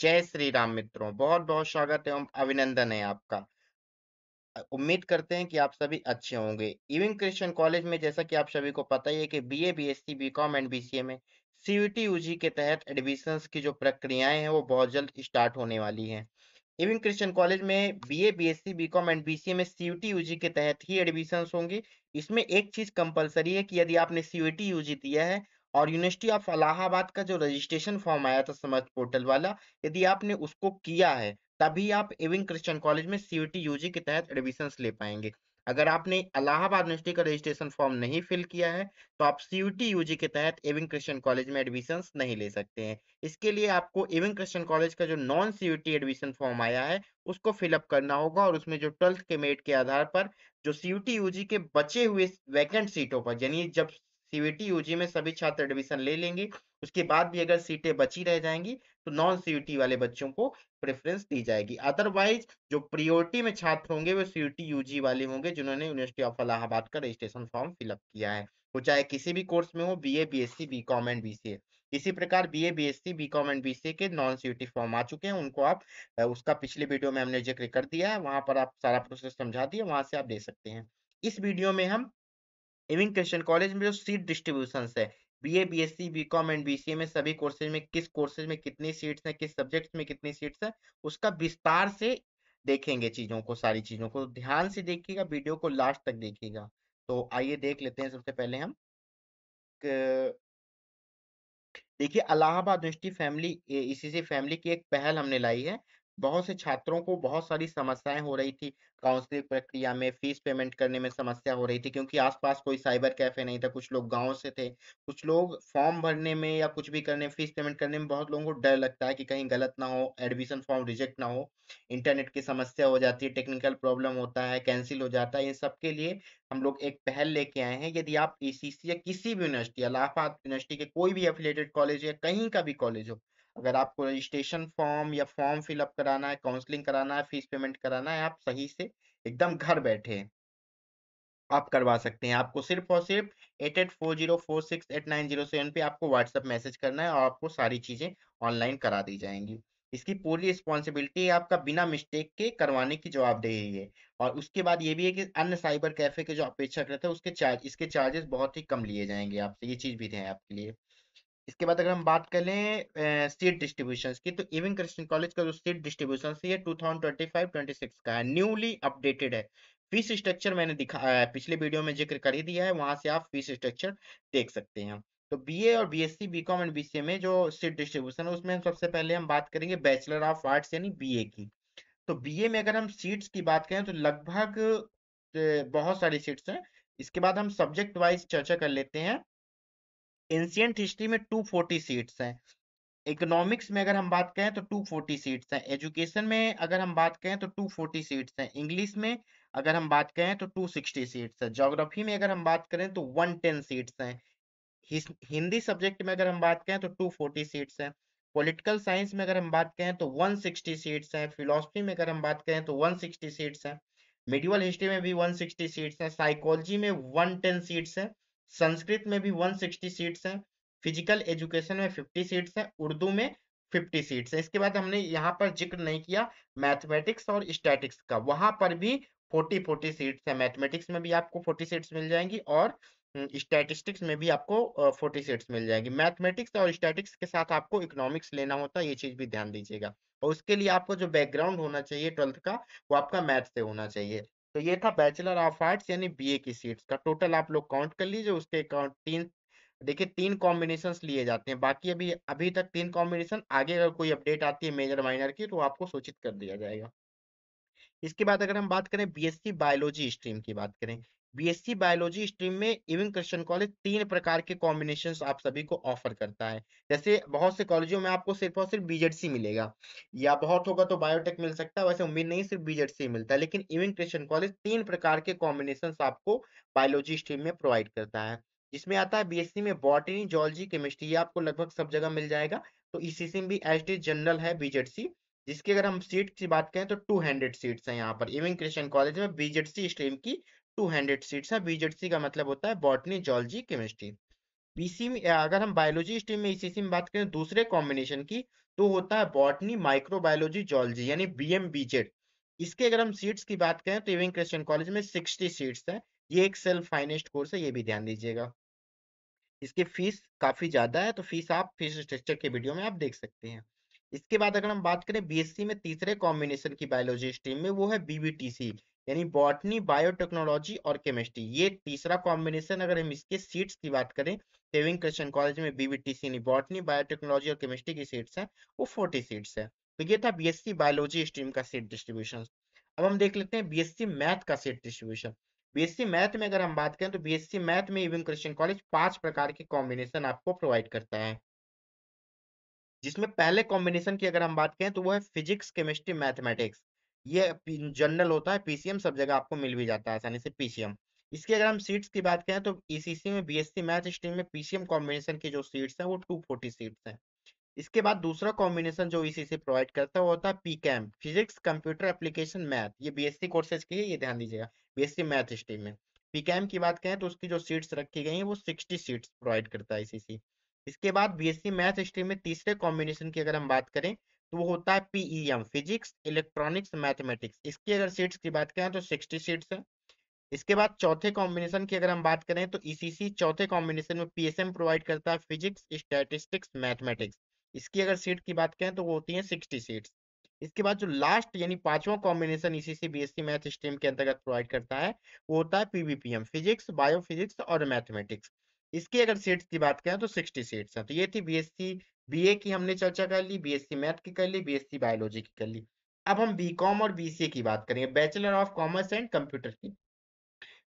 जय श्री राम मित्रों, बहुत बहुत स्वागत एवं अभिनंदन है आपका। उम्मीद करते हैं कि आप सभी अच्छे होंगे। इविंग क्रिश्चियन कॉलेज में जैसा कि आप सभी को पता ही है कि BA, BSc, BCom and BCA में सीयूटी यूजी के तहत एडमिशंस की जो प्रक्रियाएं हैं वो बहुत जल्द स्टार्ट होने वाली हैं। इविंग क्रिश्चियन कॉलेज में BA, BSc, BCom and BCA में सीयूटी यूजी के तहत ही एडमिशंस होंगे। इसमें एक चीज कंपलसरी है कि यदि आपने सीयूटी यूजी दिया है और यूनिवर्सिटी ऑफ इलाहाबाद का जो रजिस्ट्रेशन फॉर्म आया था समर्थ पोर्टल वाला, यदि आपने उसको किया है तभी आप इविंग क्रिश्चियन कॉलेज में सीयूटी यूजी के तहत एडमिशंस ले पाएंगे। अगर आपने इलाहाबाद यूनिवर्सिटी का रजिस्ट्रेशन फॉर्म नहीं फिल किया है तो आप सीयूटी यूजी के तहत इविंग क्रिश्चियन कॉलेज में एडमिशंस नहीं ले सकते हैं। इसके लिए आपको इविंग क्रिश्चियन कॉलेज का जो नॉन सीयूटी एडमिशन फॉर्म आया है उसको फिलअप करना होगा और उसमें जो 12th के मेरिट के आधार पर जो सीयूटी यूजी के बचे हुए वैकेंट सीटों पर, यानी जब सीयूटी यूजी में सभी छात्र एडमिशन ले लेंगे उसके बाद भी अगर सीटें बची रह जाएंगी तो नॉन सीयूटी वाले बच्चों को प्रेफरेंस दी जाएगी। अदरवाइज जो प्रियोरिटी में छात्र होंगे वो सीयूटी यूजी वाले होंगे जिन्होंने यूनिवर्सिटी ऑफ इलाहाबाद का रजिस्ट्रेशन फॉर्म फिलअप किया है, वो चाहे किसी भी कोर्स में हो, BA, BSc, BCom and BCA. इसी प्रकार BA, BSc, BCom and BCA के नॉन सीयूटी फॉर्म आ चुके हैं, उनको आप उसका पिछले वीडियो में हमने जिक्र कर दिया है, वहां पर आप सारा प्रोसेस समझा दिया, वहां से आप दे सकते हैं। इस वीडियो में हम इविंग क्रिश्चियन कॉलेज में जो सीट डिस्ट्रीब्यूशन है, BA, BSc, BCom and BCA में सभी कोर्सेज में किस कोर्सेज में कितनी सीट्स हैं, किस सब्जेक्ट्स में कितनी सीट्स हैं, उसका विस्तार से देखेंगे। चीजों को, सारी चीजों को ध्यान से देखिएगा, वीडियो को लास्ट तक देखिएगा। तो आइए देख लेते हैं। सबसे पहले हम देखिए, इलाहाबाद यूनिवर्सिटी फैमिली, इसी से फैमिली की एक पहल हमने लाई है। बहुत से छात्रों को बहुत सारी समस्याएं हो रही थी, काउंसलिंग प्रक्रिया में फीस पेमेंट करने में समस्या हो रही थी क्योंकि आसपास कोई साइबर कैफे नहीं था, कुछ लोग गांव से थे, कुछ लोग फॉर्म भरने में या कुछ भी करने, फीस पेमेंट करने में बहुत लोगों को डर लगता है कि कहीं गलत ना हो, एडमिशन फॉर्म रिजेक्ट ना हो, इंटरनेट की समस्या हो जाती है, टेक्निकल प्रॉब्लम होता है, कैंसिल हो जाता है। इन सब के लिए हम लोग एक पहल लेके आए हैं। यदि आप ईसीसी या किसी भी यूनिवर्सिटी, इलाहाबाद यूनिवर्सिटी के कोई भी एफिलिएटेड कॉलेज या कहीं का भी कॉलेज हो, अगर आपको रजिस्ट्रेशन फॉर्म या फॉर्म फिलअप कराना है, काउंसलिंग कराना है, फीस पेमेंट कराना है, आप सही से एकदम घर बैठे आप करवा सकते हैं। आपको सिर्फ और सिर्फ 8840468907 पे आपको व्हाट्सएप मैसेज करना है और आपको सारी चीजें ऑनलाइन करा दी जाएंगी। इसकी पूरी रिस्पॉन्सिबिलिटी है आपका, बिना मिस्टेक के करवाने की जवाबदेही है। और उसके बाद ये भी है कि अन्य साइबर कैफे के जो अपेक्षा करते हैं उसके इसके चार्जेस बहुत ही कम लिए जाएंगे आपसे, ये चीज भी है आपके लिए। इसके बाद अगर हम बात कर लें सीट डिस्ट्रीब्यूशन की, तो इविंग क्रिश्चियन कॉलेज का जो सीट डिस्ट्रीब्यूशन है 2025-26 का है, न्यूली अपडेटेड है। फीस स्ट्रक्चर मैंने पिछले वीडियो में जिक्र कर ही दिया है, वहां से आप फीस स्ट्रक्चर देख सकते हैं। तो बीए और बीएससी, बीकॉम एंड बीसीए में जो सीट डिस्ट्रीब्यूशन है उसमें सबसे पहले हम बात करेंगे बैचलर ऑफ आर्ट्स यानी बीए की। तो बीए में अगर हम सीट्स की बात करें तो लगभग बहुत सारी सीट्स हैं। इसके बाद हम सब्जेक्ट वाइज चर्चा कर लेते हैं। एंशियंट हिस्ट्री में 240 सीट्स हैं। इकोनॉमिक्स में अगर हम बात करें तो 240 सीट्स हैं। एजुकेशन में अगर हम बात करें तो 240 सीट्स हैं। इंग्लिश में अगर हम बात करें तो 260 सीट्स है। ज्योग्राफी में अगर हम बात करें तो 110 सीट्स हैं। हिंदी सब्जेक्ट में अगर हम बात करें तो 240 सीट्स हैं। पॉलिटिकल साइंस में अगर हम बात करें तो 160 सीट्स हैं। फिलोसफी में अगर हम बात करें तो 160 सीट्स हैं। मेडिवल हिस्ट्री में भी 160 सीट्स हैं। साइकोलॉजी में 110 सीट्स हैं। संस्कृत में भी 160 सीट्स हैं। फिजिकल एजुकेशन में 50 सीट्स हैं। उर्दू में 50 सीट्स हैं। इसके बाद हमने यहाँ पर जिक्र नहीं किया मैथमेटिक्स और स्टैटिक्स का, वहां पर भी 40 सीट्स है। मैथमेटिक्स में भी आपको 40 सीट्स मिल जाएंगी और स्टैटिस्टिक्स में भी आपको 40 सीट्स मिल जाएगी। मैथमेटिक्स और स्टैटिक्स के साथ आपको इकोनॉमिक्स लेना होता है, ये चीज भी ध्यान दीजिएगा। और उसके लिए आपको जो बैकग्राउंड होना चाहिए 12th का, वो आपका मैथ से होना चाहिए। तो ये था बैचलर ऑफ आर्ट्स यानी बीए की सीट्स का टोटल, आप लोग काउंट कर लीजिए। उसके काउंट तीन, देखिए 3 कॉम्बिनेशन लिए जाते हैं, बाकी अभी अभी तक 3 कॉम्बिनेशन, आगे अगर कोई अपडेट आती है मेजर माइनर की तो आपको सूचित कर दिया जाएगा। इसके बाद अगर हम बात करें बीएससी बायोलॉजी स्ट्रीम की बात करें, बीएससी बायोलॉजी स्ट्रीम में इविंग क्रिश्चियन कॉलेज 3 प्रकार के कॉम्बिनेशंस आप सभी को ऑफर करता है। जैसे बहुत से कॉलेजों में आपको सिर्फ और सिर्फ बीजेडसी मिलेगा, या बहुत होगा तो बायोटेक मिल सकता है, वैसे उम्मीद नहीं सिर्फ बीजेडसी मिलता है, लेकिन इविंग क्रिश्चियन कॉलेज 3 प्रकार के कॉम्बिनेशन आपको बायोलॉजी स्ट्रीम में प्रोवाइड करता है। जिसमें आता है बीएससी में बॉटनी, जूलॉजी, केमिस्ट्री, ये आपको लगभग सब जगह मिल जाएगा। तो ईसीसी में भी एच डी जनरल है बीजेडसी, जिसकी अगर हम सीट की बात करें तो 200 सीट्स हैं यहाँ पर। इविंग क्रिश्चियन कॉलेज में बीजेडसी स्ट्रीम की 200 सीट्स हैं। बीजेडसी का मतलब होता है बॉटनी, जूलॉजी, केमिस्ट्री। पीसी में अगर हम बायोलॉजी स्ट्रीम में ईसीसी में बात करें दूसरे कॉम्बिनेशन की, तो होता है बॉटनी माइक्रोबायोलॉजी जूलॉजी यानी बीएमबीजेड। इसके अगर हम सीट्स की बात करें तो इविंग क्रिश्चियन कॉलेज में 60 सीट्स है। ये एक सेल्फ फाइनेंस्ड कोर्स है, ये भी ध्यान दीजिएगा। इसकी फीस काफी ज्यादा है, तो फीस आप फीस स्ट्रक्चर के वीडियो में आप देख सकते हैं। इसके बाद अगर हम बात करें बीएससी में तीसरे कॉम्बिनेशन की बायोलॉजी स्ट्रीम में, वो है बीबीटीसी यानी बॉटनी बायोटेक्नोलॉजी और केमिस्ट्री। ये तीसरा कॉम्बिनेशन। अगर हम इसके सीट्स की बात करें, सेविंग क्रिश्चियन कॉलेज में बीबीटीसी यानी बॉटनी बायोटेक्नोलॉजी और केमिस्ट्री की सीट्स हैं, वो 40 सीट्स है। तो ये था बीएससी बायोलॉजी स्ट्रीम का सीट डिस्ट्रीब्यूशन। अब हम देख लेते हैं बीएससी मैथ का सीट डिस्ट्रीब्यूशन। बीएससी मैथ में अगर हम बात करें तो बीएससी मैथ में इविंग क्रिश्चियन कॉलेज 5 प्रकार के कॉम्बिनेशन आपको प्रोवाइड करता है। जिसमें पहले कॉम्बिनेशन की अगर हम बात करें तो वो है फिजिक्स केमिस्ट्री मैथमेटिक्स। ये जनरल होता है, पीसीएम सब जगह आपको मिल भी जाता है आसानी से, पीसीएम। इसकी अगर हम सीट्स की बात करें तो ईसीसी में बीएससी मैथ स्ट्रीम में पीसीएम कॉम्बिनेशन की जो सीट्स हैं वो 240 सीट्स हैं। इसके बाद दूसरा कॉम्बिनेशन जो ईसीसी प्रोवाइड करता है वो होता है पीकैम फिजिक्स कंप्यूटर एप्लीकेशन मैथ। ये बीएससी कोर्सेज की है, ये ध्यान दीजिएगा, बीएससी मैथ स्ट्रीम में। पीकैम की बात करें तो उसकी जो सीट्स रखी गई हैं वो 60 सीट्स प्रोवाइड करता है ईसीसी। इसके बाद बीएससी मैथ स्ट्रीम में तीसरे कॉम्बिनेशन की अगर हम बात करें तो वो होता है पीईएम फिजिक्स इलेक्ट्रॉनिक्स मैथमेटिक्स। इसकी अगर सीट्स की बात करें तो 60 सीट्स है। इसके बाद चौथे कॉम्बिनेशन की अगर हम बात करें तो ईसीसी चौथे कॉम्बिनेशन में पीएसएम प्रोवाइड करता है फिजिक्स स्टैटिस्टिक्स मैथमेटिक्स। इसकी अगर सीट की बात करें तो वो होती है 60 सीट्स। इसके बाद जो लास्ट यानी पांचवा combination ECC BSc math stream के अंतर्गत प्रोवाइड करता है वो होता है पीवीपीएम फिजिक्स बायोफिजिक्स और मैथमेटिक्स। इसकी अगर सीट्स की बात करें तो 60 सीट्स हैं। तो ये थी बीएससी बीए की हमने चर्चा कर ली, बीएससी मैथ की कर ली, बीएससी बायोलॉजी की कर ली। अब हम बीकॉम और बीसीए की बात करेंगे, bachelor of commerce and computer की।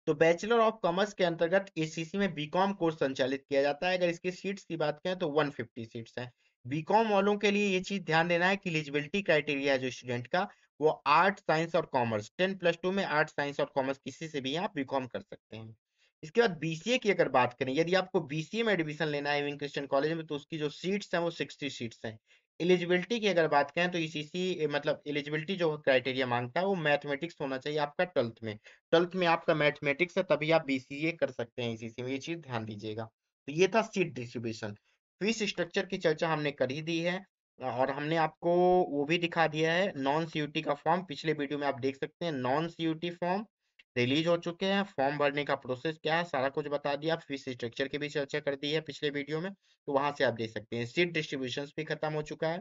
तो बैचलर ऑफ कॉमर्स के अंतर्गत एसीसी में बीकॉम कोर्स संचालित किया जाता है। अगर इसकी सीट्स की बात करें तो 150 सीट्स हैं। बीकॉम वालों के लिए ये चीज ध्यान देना है कि एलिजिबिलिटी क्राइटेरिया है जो स्टूडेंट का, वो आर्ट साइंस और कॉमर्स 10+2 में आर्ट साइंस और कॉमर्स किसी से भी आप बीकॉम कर सकते हैं। इसके बाद बीसीए की अगर बात करें, यदि आपको बीसीए में एडमिशन लेना है विंग क्रिश्चियन कॉलेज में, तो उसकी जो सीट्स हैं वो 60 सीट्स हैं। एलिजिबिलिटी की अगर बात करें तो ईसीसी मतलब एलिजिबिलिटी जो क्राइटेरिया मांगता है वो मैथमेटिक्स होना चाहिए आपका 12th में। 12th में आपका मैथमेटिक्स है तभी आप बीसीए कर सकते हैं ईसीसी में, ये चीज ध्यान दीजिएगा। तो ये था सीट डिस्ट्रीब्यूशन। फीस स्ट्रक्चर की चर्चा हमने कर ही दी है, और हमने आपको वो भी दिखा दिया है नॉन सीयूटी का फॉर्म। पिछले वीडियो में आप देख सकते हैं नॉन सीयूटी फॉर्म रिलीज हो चुके हैं, फॉर्म भरने का प्रोसेस क्या है सारा कुछ बता दिया। फीस स्ट्रक्चर की भी चर्चा कर दी है पिछले वीडियो में, तो वहां से आप देख सकते हैं। सीट डिस्ट्रीब्यूशन भी खत्म हो चुका है।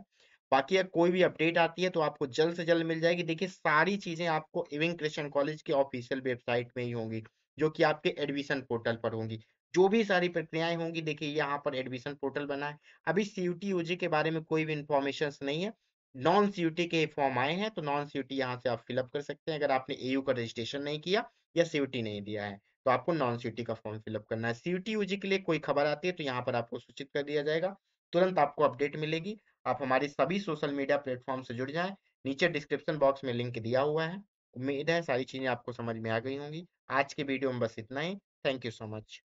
बाकी अगर कोई भी अपडेट आती है तो आपको जल्द से जल्द मिल जाएगी। देखिए सारी चीजें आपको इविंग क्रिश्चियन कॉलेज के ऑफिशियल वेबसाइट में ही होंगी, जो कि आपके एडमिशन पोर्टल पर होंगी। जो भी सारी प्रक्रियाएं होंगी, देखिए यहाँ पर एडमिशन पोर्टल बना है। अभी सीयूटी यूजी के बारे में कोई भी इंफॉर्मेशन नहीं है। नॉन सीयूटी के फॉर्म आए हैं, तो नॉन सीयूटी यहाँ से आप फिलअप कर सकते हैं। अगर आपने एयू का रजिस्ट्रेशन नहीं किया या सीयूटी नहीं दिया है, तो आपको नॉन सीयूटी का फॉर्म फिलअप करना है। सीयूटी यूजी के लिए कोई खबर आती है तो यहाँ पर आपको सूचित कर दिया जाएगा, तुरंत आपको अपडेट मिलेगी। आप हमारी सभी सोशल मीडिया प्लेटफॉर्म से जुड़ जाएं, नीचे डिस्क्रिप्शन बॉक्स में लिंक दिया हुआ है। उम्मीद है सारी चीजें आपको समझ में आ गई होंगी। आज के वीडियो में बस इतना ही। Thank you so much.